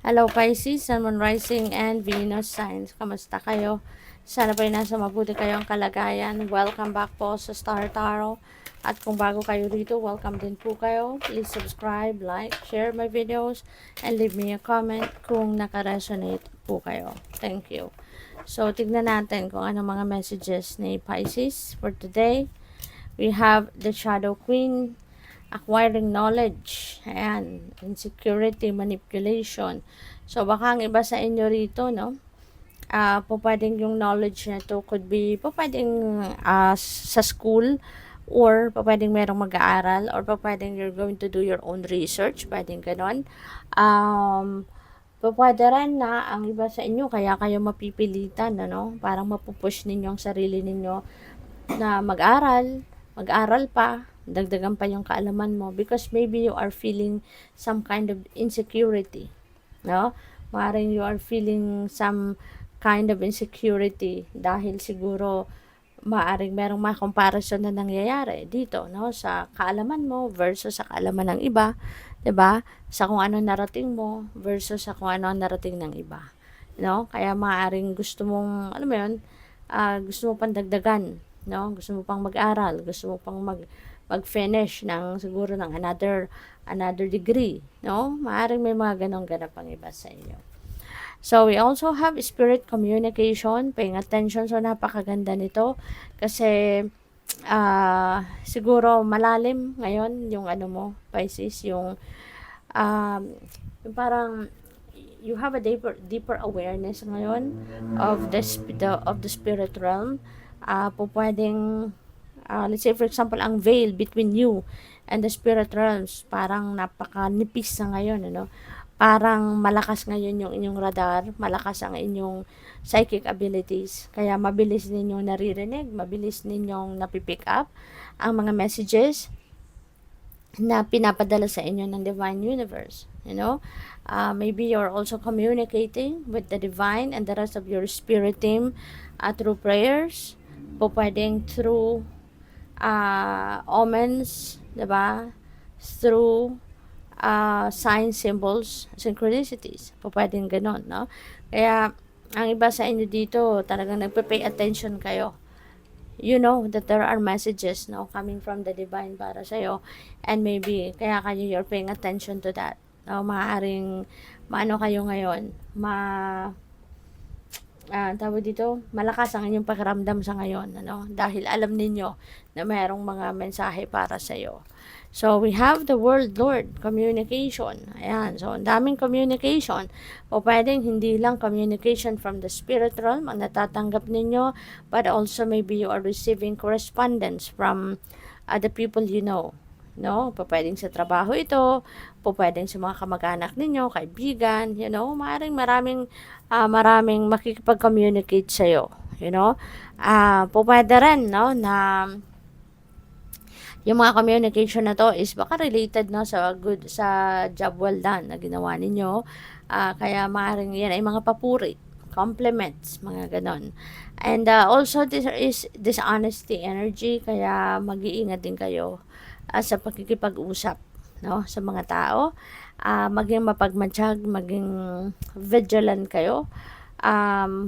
Hello Pisces, Sun, Moon, Rising, and Venus signs. Kamusta kayo? Sana po nasa mabuti kayong kalagayan. Welcome back po sa Star Tarot. At kung bago kayo dito, welcome din po kayo. Please subscribe, like, share my videos, and leave me a comment kung naka-resonate po kayo. Thank you. So, tignan natin kung ano mga messages ni Pisces for today. We have the Shadow Queen, acquiring knowledge, ayan, insecurity, manipulation. So, baka ang iba sa inyo rito, no, po pwedeng yung knowledge na to could be, po pwedeng sa school, or po pwedeng merong mag-aaral, or po pwedeng you're going to do your own research, pwedeng ganon. Po pwede rin na ang iba sa inyo, kaya kayo mapipilitan, ano, parang mapupush ninyo ang sarili ninyo na mag-aral pa, dagdagan pa yung kaalaman mo, because maybe you are feeling some kind of insecurity, no? Maaaring you are feeling some kind of insecurity dahil siguro maaaring merong mga comparison na nangyayari dito, no, sa kaalaman mo versus sa kaalaman ng iba, 'di ba? Sa kung ano narating mo versus sa kung ano ang narating ng iba, no? Kaya maaaring gusto mong, alam mo 'yun, gusto mo pang dagdagan, no? Gusto mo pang mag-aral, gusto mo pang mag-finish ng siguro ng another degree, no? Maaaring may mga ganong-ganap pang iba sa inyo. So, we also have spirit communication, paying attention. So, napakaganda nito kasi siguro malalim ngayon yung ano mo, Pisces, yung parang you have a deeper awareness ngayon of the spirit realm. Po pwedeng let's say for example ang veil between you and the spirit realms parang napakanipis na ngayon, ano, parang malakas ngayon yung inyong radar, malakas ang inyong psychic abilities, kaya mabilis ninyong naririnig, mabilis ninyong napipick up ang mga messages na pinapadala sa inyo ng divine universe, you know. Maybe you're also communicating with the divine and the rest of your spirit team through prayers, po pwedeng through omens, diba? Through signs, symbols, synchronicities. Po pwedeng ganon, no? Kaya, ang iba sa inyo dito, talagang nagpe-pay attention kayo. You know that there are messages, no, coming from the divine para sa'yo. And maybe, kaya kayo you're paying attention to that. No? Maaaring, maano kayo ngayon, tawag dito, malakas ang inyong pakiramdam sa ngayon, ano? Dahil alam ninyo na mayroong mga mensahe para sa iyo. So, we have the World Lord, communication. Ayan, so, ang daming communication. O pwedeng hindi lang communication from the spirit realm ang natatanggap ninyo, but also maybe you are receiving correspondence from the people you know. No, pwedeng sa trabaho ito, pwedeng sa mga kamag-anak ninyo, kaibigan, you know, maraming makikipag-communicate sa iyo, you know. Pwede rin, no, na yung mga communication na to is baka related, no, sa job well done na ginawa ninyo. Kaya maaaring yan ay mga papuri, compliments, mga ganon. And also this is dishonesty energy, kaya mag-iingat din kayo sa pakikipag-usap, no, sa mga tao. Maging mapagmatsyag, maging vigilant kayo.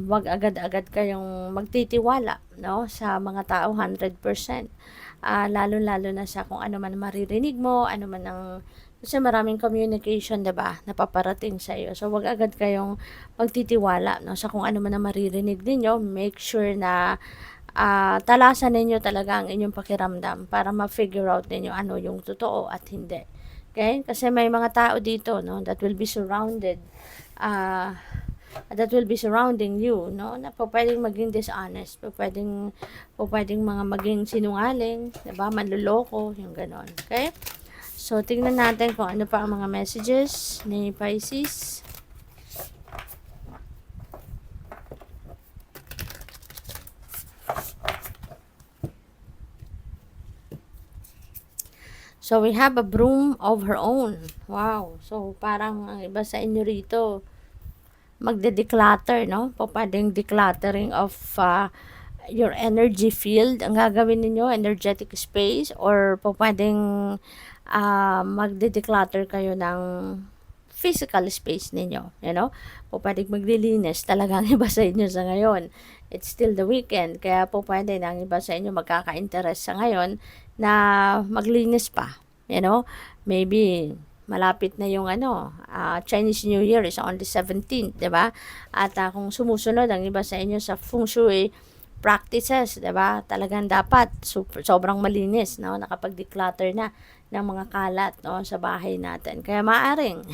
Wag agad-agad kayong magtitiwala, no, sa mga tao 100%. Lalo-lalo na sa kung ano man maririnig mo, ano man ang, kasi maraming communication, 'di ba, napaparating sa iyo. So wag agad kayong magtitiwala, no, sa kung ano man ang maririnig ninyo. Make sure na talasan ninyo talaga ang inyong pakiramdam para ma-figure out ninyo ano yung totoo at hindi. Okay? Kasi may mga tao dito, no, that will be surrounding you, no, na pwedeng maging dishonest, pwedeng mga maging sinungaling, diba, manluloko, yung ganon. Okay? So, tingnan natin kung ano pa ang mga messages ni Pisces. So, we have a broom of her own. Wow. So, parang ang iba sa inyo rito, magde-declutter, no? Pwedeng decluttering of your energy field. Ang gagawin niyo energetic space, or pwedeng magde-declutter kayo ng physical space ninyo, po pwedeng maglilinis talagang iba sa inyo sa ngayon. It's still the weekend, kaya po pwede na ang iba sa inyo magkaka-interest sa ngayon na maglinis pa, maybe malapit na yung Chinese New Year is on the 17th, 'di ba? At kung sumusunod ang iba sa inyo sa feng shui practices, 'di ba? Talagang dapat sobrang malinis, nakapag-declutter na ng mga kalat, sa bahay natin. Kaya maaring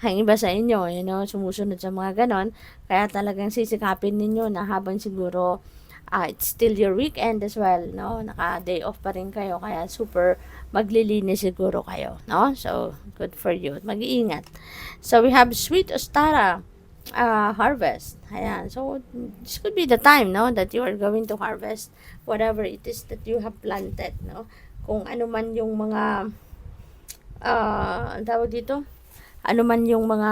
ang iba sa inyo, sumusunod sa mga ganon, kaya talagang sisikapin ninyo na habang siguro it's still your weekend as well, naka-day off pa rin kayo, kaya super maglilinis siguro kayo, So, good for you. Mag-iingat. So, we have Sweet Ostara harvest. Ayan. So, this could be the time, that you are going to harvest whatever it is that you have planted, Kung ano man yung mga, ang tawag dito, ano man yung mga,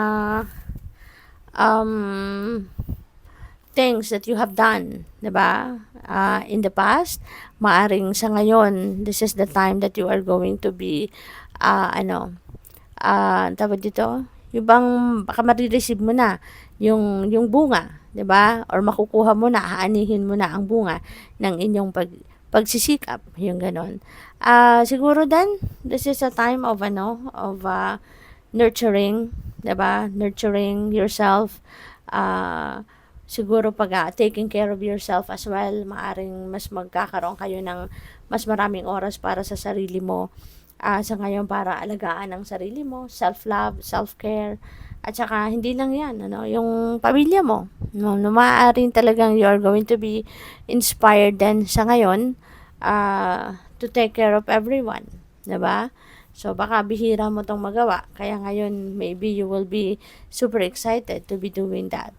things that you have done, 'di ba? In the past, maaring sa ngayon, this is the time that you are going to be tawag dito, yung bang baka ma-receive mo na yung bunga, 'di ba? Or makukuha mo na, aanihin mo na ang bunga ng inyong pagsisikap, yung ganon. Siguro then, this is a time of nurturing, 'di ba? Nurturing yourself. Siguro pag taking care of yourself as well, maaring mas magkakaroon kayo ng mas maraming oras para sa sarili mo. Sa ngayon, para alagaan ang sarili mo, self-love, self-care, at saka hindi lang yan, yung pamilya mo. Maaaring talagang you are going to be inspired din sa ngayon to take care of everyone, 'di ba? So, baka bihira mo tong magawa. Kaya ngayon, maybe you will be super excited to be doing that.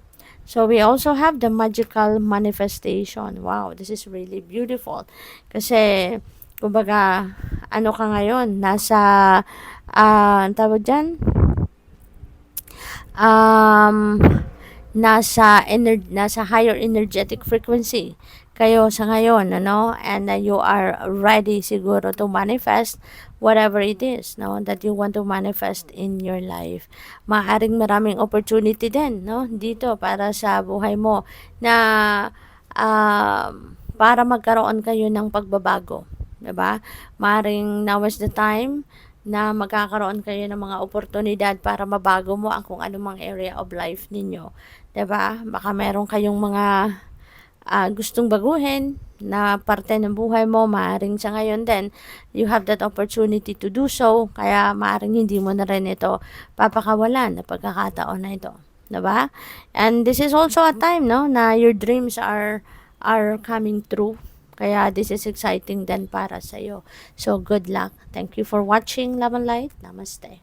So, we also have the magical manifestation. Wow, this is really beautiful. Kasi, kumbaga, ano ka ngayon? Nasa, ang tawag dyan? Nasa higher energetic frequency kayo sa ngayon, and you are ready siguro to manifest whatever it is, that you want to manifest in your life. Maaring maraming opportunity din, dito para sa buhay mo na para magkaroon kayo ng pagbabago, 'di ba? Maaring now is the time na magkakaroon kayo ng mga oportunidad para mabago mo ang kung anumang area of life ninyo, 'di ba? Baka meron kayong mga gustong baguhin na parte ng buhay mo, maaring sa ngayon din, you have that opportunity to do so, kaya maaring hindi mo na rin ito papakawalan na pagkakataon na ito, 'di ba? And this is also a time, na your dreams are coming true. Kaya this is exciting din para sa iyo. So, good luck. Thank you for watching, Love and Light. Namaste.